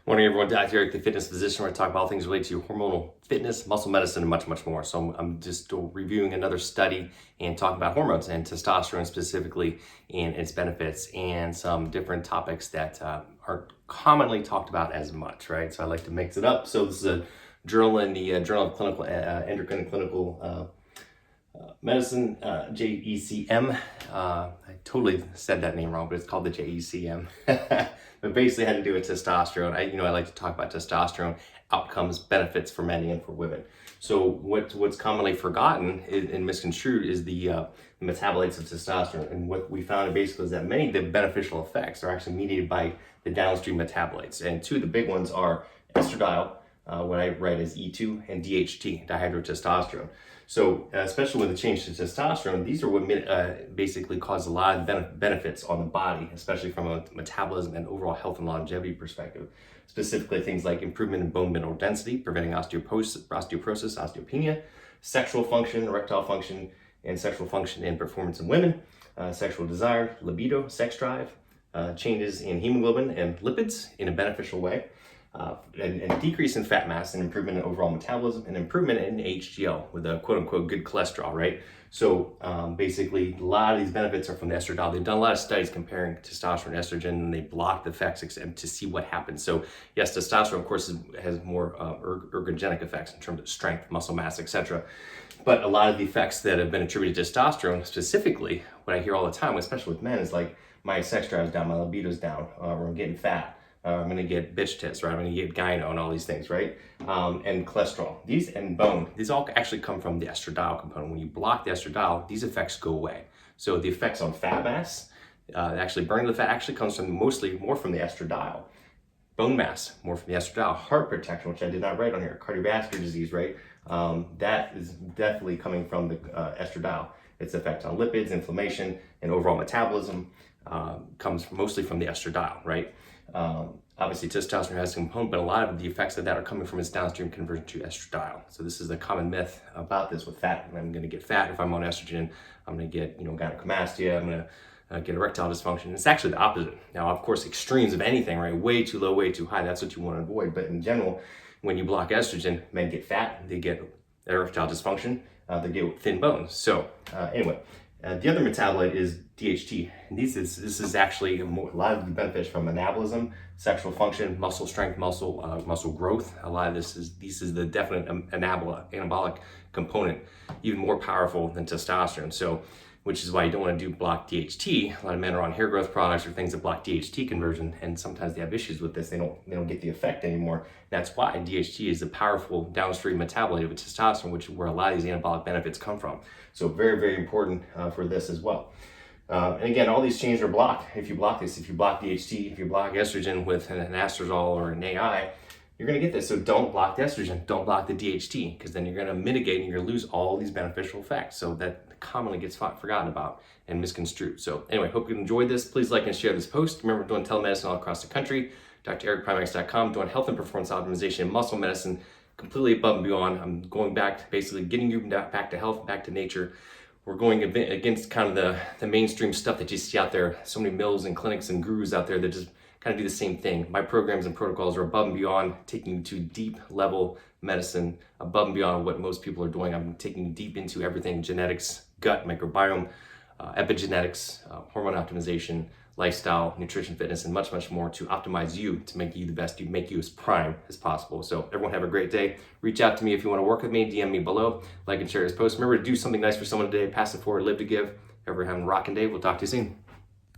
Morning, everyone. Dr. Eric, the fitness physician, where I talk about all things related to hormonal fitness, muscle medicine, and much, much more. So I'm just reviewing another study and talking about hormones and testosterone specifically and its benefits and some different topics that aren't commonly talked about as much, right? So I like to mix it up. So this is a journal in the Journal of Clinical Endocrine and Clinical Medicine, JECM. I totally said that name wrong, but it's called the JECM. But basically had to do with testosterone. I like to talk about testosterone outcomes, benefits for men and for women. So what's commonly forgotten and misconstrued is the metabolites of testosterone. And what we found basically is that many of the beneficial effects are actually mediated by the downstream metabolites. And two of the big ones are estradiol, what I write as E2, and DHT, dihydrotestosterone. So especially with the change to testosterone, these are what basically cause a lot of benefits on the body, especially from a metabolism and overall health and longevity perspective. Specifically things like improvement in bone mineral density, preventing osteoporosis, osteopenia, sexual function, erectile function, and sexual function and performance in women, sexual desire, libido, sex drive, changes in hemoglobin and lipids in a beneficial way. And decrease in fat mass and improvement in overall metabolism and improvement in HDL with a quote unquote good cholesterol, right? So basically a lot of these benefits are from the estradiol. They've done a lot of studies comparing testosterone and estrogen, and they block the effects to see what happens. So yes, testosterone of course has more ergogenic effects in terms of strength, muscle mass, etc. But a lot of the effects that have been attributed to testosterone, specifically what I hear all the time, especially with men, is like my sex drive's down, my libido's down, or I'm getting fat. I'm going to get bitch tits, right? I'm going to get gyno and all these things, right? And cholesterol, these and bone, these all actually come from the estradiol component. When you block the estradiol, these effects go away. So the effects on fat mass, actually burning the fat, actually comes from mostly more from the estradiol. Bone mass, more from the estradiol. Heart protection, which I did not write on here, cardiovascular disease, right? That is definitely coming from the estradiol. Its effect on lipids, inflammation, and overall metabolism comes mostly from the estradiol, right? Obviously testosterone has a component, but a lot of the effects of that are coming from its downstream conversion to estradiol. So this is a common myth about this with fat. I'm going to get fat if I'm on estrogen. I'm going to get, gynecomastia. I'm going to get erectile dysfunction. It's actually the opposite. Now, of course, extremes of anything, right? Way too low, way too high. That's what you want to avoid. But in general, when you block estrogen, men get fat, they get erectile dysfunction, they get thin bones. So anyway. The other metabolite is DHT. And this is actually a lot of the benefits from metabolism, sexual function, muscle strength, muscle growth. A lot of this is the definite anabolic component, even more powerful than testosterone. So, which is why you don't want to block DHT. A lot of men are on hair growth products or things that block DHT conversion, and sometimes they have issues with this. They don't get the effect anymore. That's why DHT is a powerful downstream metabolite of testosterone, which is where a lot of these anabolic benefits come from. So very, very important for this as well. And again, all these changes are blocked. If you block this, if you block DHT, if you block estrogen with an estradiol or an AI, you're going to get this. So don't block the estrogen, don't block the DHT, because then you're going to mitigate and you're going to lose all these beneficial effects. So that commonly gets forgotten about and misconstrued. So anyway, hope you enjoyed this. Please like and share this post. Remember, doing telemedicine all across the country. DrEricPrimax.com, doing health and performance optimization and muscle medicine completely above and beyond. I'm going back, basically getting you back to health, back to nature. We're going against kind of the mainstream stuff that you see out there. So many mills and clinics and gurus out there that just kind of do the same thing. My programs and protocols are above and beyond, taking you to deep level medicine, above and beyond what most people are doing. I'm taking you deep into everything: genetics, gut microbiome, epigenetics, hormone optimization, lifestyle, nutrition, fitness, and much, much more to optimize you, to make you the best, to make you as prime as possible. So everyone have a great day. Reach out to me if you want to work with me, DM me below, like and share this post. Remember to do something nice for someone today, pass it forward, live to give. Everyone have a rocking day. We'll talk to you soon.